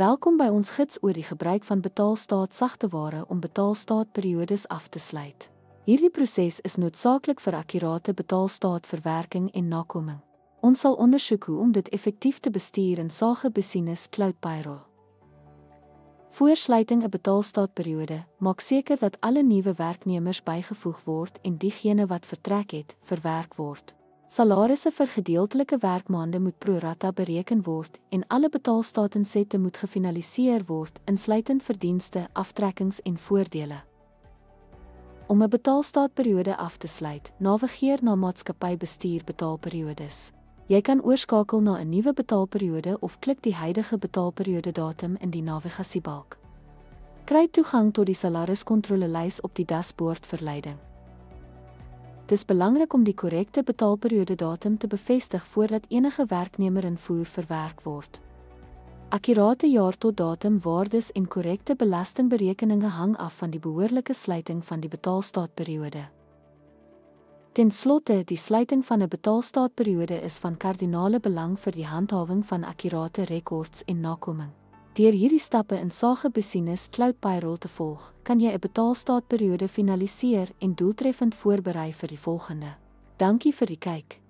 Welkom by ons gids oor die gebruik van betaalstaatsagteware om betaalstaatperiodes af te sluit. Hierdie proses is noodsaaklik vir akkurate betaalstaatverwerking en nakoming. Ons sal ondersoek hoe om dit effektief te bestuur in Sage Business Cloud Payroll. Voor sluiting 'n betaalstaatperiode, maak seker dat alle nuwe werknemers bygevoeg word en diegene wat vertrek het, verwerk word. Salarisse vir gedeeltelike werkmaande moet pro rata bereken word en alle betaalstaatinsette moet gefinaliseer word, insluitend verdienste, aftrekkings en voordele. Om 'n betaalstaatperiode af te sluit, navigeer na Maatskappy Bestuur Betaalperiodes. Jy kan oorskakel na 'n nuwe betaalperiode of klik die huidige betaalperiode datum in die navigasiebalk. Kry toegang tot die salariskontrolelys op die dashboard vir leiding. Dit is belangrik om die korrekte betaalperiode datum te bevestig voordat enige werknemer invoer verwerk word. Akkurate jaar tot datum waardes en korrekte belastingberekeninge hang af van die behoorlike sluiting van die betaalstaatperiode. Ten slotte, die sluiting van 'n betaalstaatperiode is van kardinale belang vir die handhawing van akkurate rekords en nakoming. Deur hierdie stappe in Sage Business Cloud Payroll te volg, kan jy 'n betaalstaatperiode finaliseer en doeltreffend voorberei vir die volgende. Dankie vir die kyk.